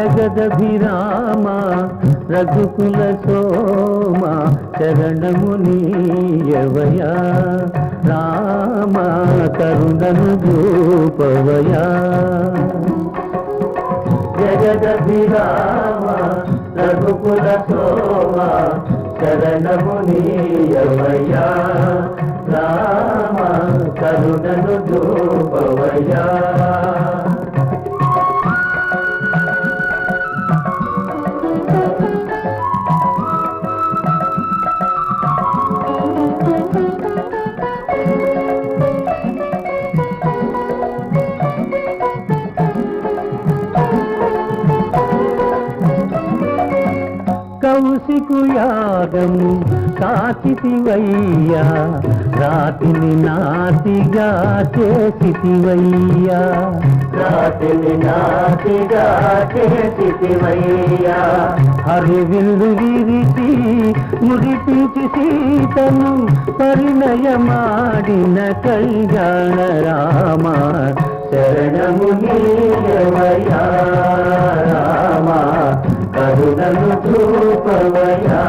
జగదభిరామ రఘుకుల సోమ శరణమునీయవయా రామ కరుణను చూపవయా జగదభిరామ రఘుకుల సోమ శరణమునీయవయా రామ కరుణను చూపవయా కౌశికు యాగము కాచితివయ్యా రాతిని నాతిగా చేసితివయ్యా రాతిని నాతిగా చేసితివయ్యా హరివిల్లు విరిచి మురిపించి సీతను పరిణయమాడిన కళ్యాణ రామ శరణమునీయవయా రామ కరుణను చూపవయా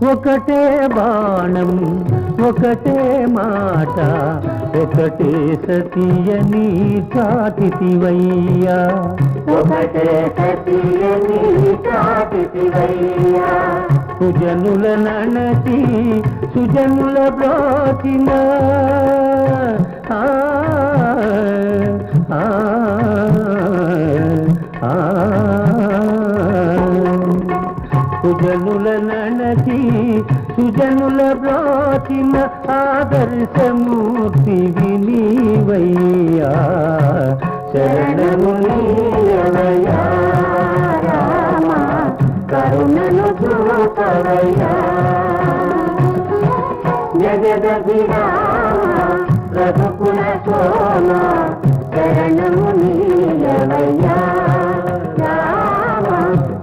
ఒకటే బాణం ఒకటే మాట ఒకటే సతియని చాటితివయ్యా ఒకటే సతియని చాటితివయ్యా సుజనుల ననచి సుజనుల బ్రోచిన సుజనుల ననచి సుజనుల బ్రోచిన ఆదర్శమూర్తి వినీవయ్యా శరణమునీయవయా రామ కరుణను చూపవయా జగదభిరామ రఘుకుల సోమ శరణమునీయవయా రామ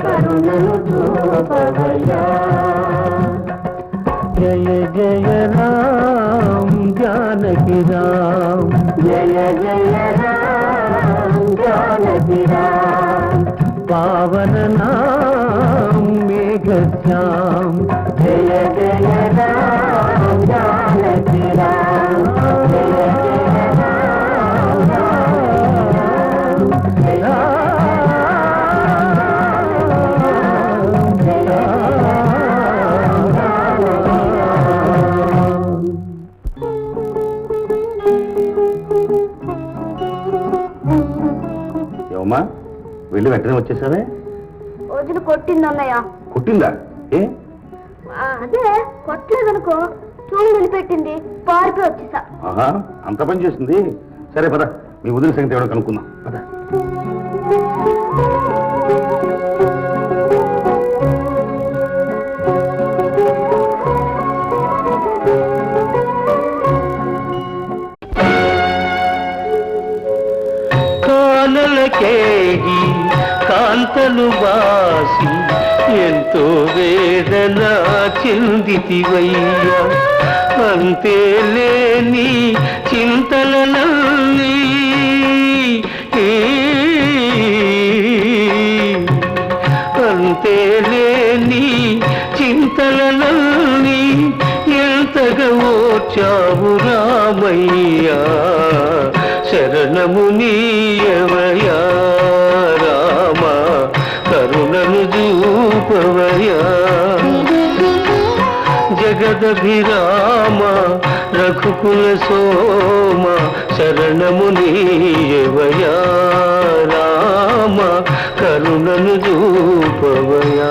కరుణను చూపవయా జయ జయ రామ జానకి రామ జయ జయ రామ జానకి రామ పావన నామ మేఘశ్యామ జయ జయ రామ జానకి రామ జయ జయ రామ ఏమమ్మా వెళ్ళి వెంటనే వచ్చేసావే రోజులు కొట్టిందన్నయ్య కొట్టిందా ఏ అదే కొట్టలేదనుకో చూడు నిలిపెట్టింది పారిపోయి వచ్చేసా అంత పని చేసింది సరే పద మీ వదిన సంగతి ఎవడో కనుక్కుందాం పద కానలకేగి కాంతలు వాసి ఎంతో వేదన చెందితివయ్యా అంతే లేని చింతలన్నీ అంతే లేని చింతలన్నీ ఎంతగా ఓర్చావు రామయ్యా శరణమునీయవయా రామ కరుణను చూపవయా జగదభిరామ రఘుకుల సోమ శరణమునీయవయా రామ కరుణను చూపవయా